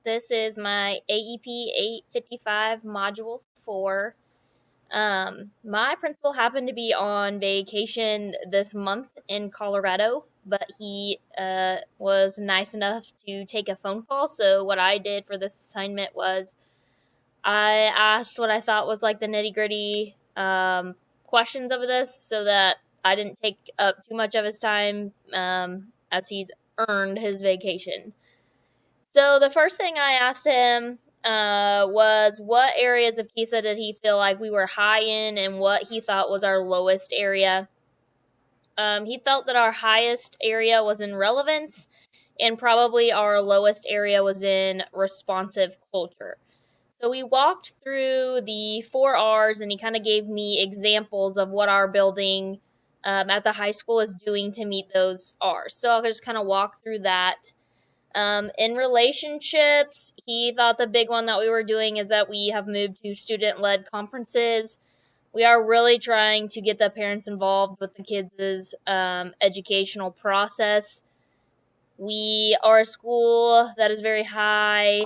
This is my AEP 855 Module 4. My principal happened to be on vacation this month in Colorado, but he was nice enough to take a phone call. So what I did for this assignment was I asked what I thought was like the nitty-gritty questions of this so that I didn't take up too much of his time as he's earned his vacation. So the first thing I asked him was what areas of Kesa did he feel like we were high in and what he thought was our lowest area. He felt that our highest area was in relevance and probably our lowest area was in responsive culture. So we walked through the 4 R's and he kind of gave me examples of what our building at the high school is doing to meet those R's. So I'll just kind of walk through that. In relationships, he thought the big one that we were doing is that we have moved to student-led conferences. We are really trying to get the parents involved with the kids' educational process. We are a school that is very high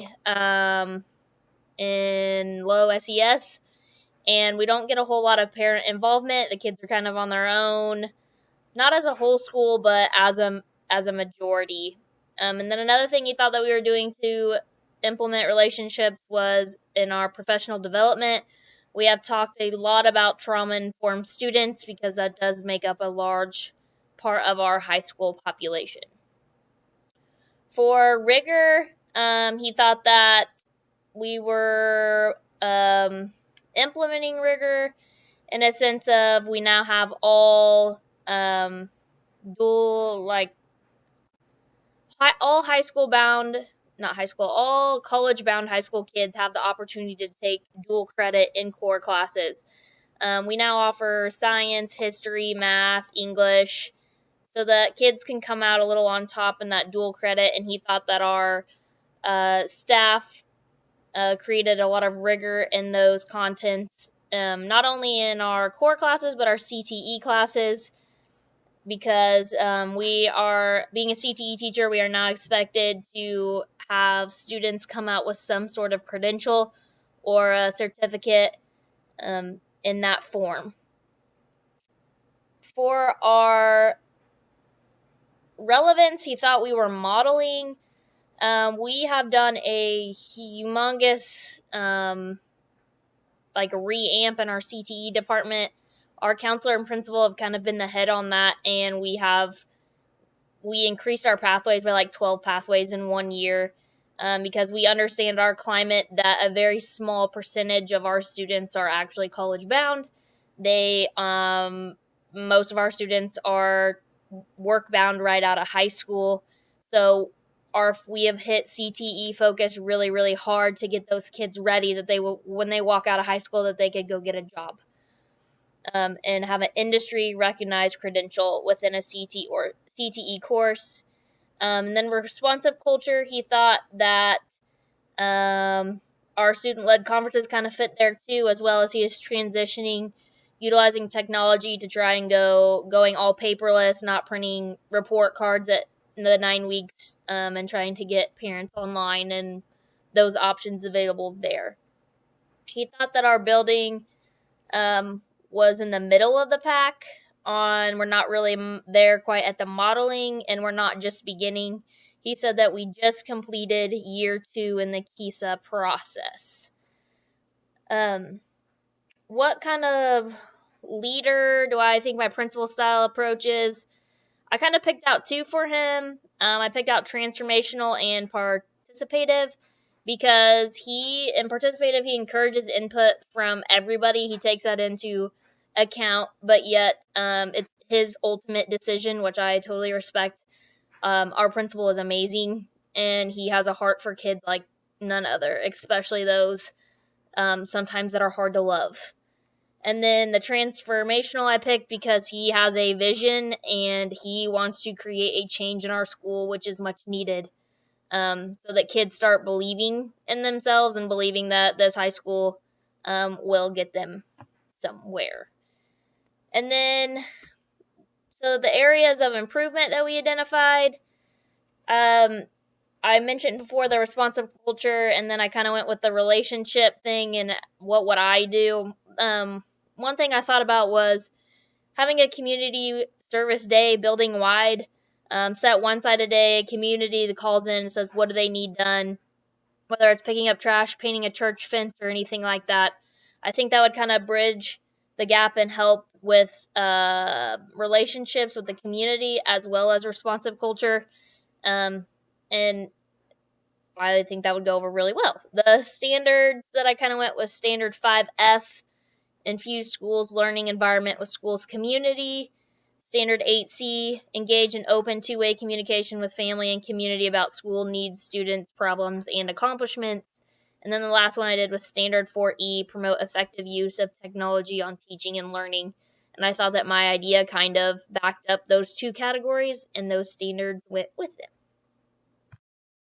in low SES, and we don't get a whole lot of parent involvement. The kids are kind of on their own, not as a whole school, but as a majority. And then another thing he thought that we were doing to implement relationships was in our professional development. We have talked a lot about trauma-informed students because that does make up a large part of our high school population. For rigor, he thought that we were implementing rigor in a sense of we now have all all all college bound high school kids have the opportunity to take dual credit in core classes. We now offer science, history, math, English, so that kids can come out a little on top in that dual credit. And he thought that our staff created a lot of rigor in those contents, not only in our core classes, but our CTE classes. Because we are, being a CTE teacher, we are now expected to have students come out with some sort of credential or a certificate in that form. For our relevance, he thought we were modeling. We have done a humongous reamp in our CTE department. Our counselor and principal have kind of been the head on that, and we increased our pathways by like 12 pathways in 1 year because we understand our climate that a very small percentage of our students are actually college bound. Most of our students are work bound right out of high school. So we have hit CTE focus really, really hard to get those kids ready that when they walk out of high school, that they could go get a job. And have an industry recognized credential within a CTE course. And then responsive culture, he thought that our student-led conferences kind of fit there too, as well as he is transitioning, utilizing technology to try and going all paperless, not printing report cards at the 9 weeks, and trying to get parents online and those options available there. He thought that our building was in the middle of the pack we're not really there quite at the modeling, and we're not just beginning. He said that we just completed year 2 in the Kesa process. What kind of leader do I think my principal style approach is? I kind of picked out 2 for him. I picked out transformational and participative. Because in participative, he encourages input from everybody. He takes that into account, but yet it's his ultimate decision, which I totally respect. Our principal is amazing, and he has a heart for kids like none other, especially those sometimes that are hard to love. And then the transformational I picked because he has a vision, and he wants to create a change in our school, which is much needed. So that kids start believing in themselves and believing that this high school will get them somewhere. And then, so the areas of improvement that we identified, I mentioned before the responsive culture, and then I kind of went with the relationship thing and what would I do. One thing I thought about was having a community service day building wide. Set one side a day, a community that calls in and says what do they need done, whether it's picking up trash, painting a church fence, or anything like that. I think that would kind of bridge the gap and help with relationships with the community as well as responsive culture. And I think that would go over really well. The standards that I kind of went with standard 5F, infuse schools learning environment with schools community. Standard 8C, engage in open two-way communication with family and community about school needs, students, problems, and accomplishments. And then the last one I did was standard 4E, promote effective use of technology on teaching and learning. And I thought that my idea kind of backed up those two categories, and those standards went with them.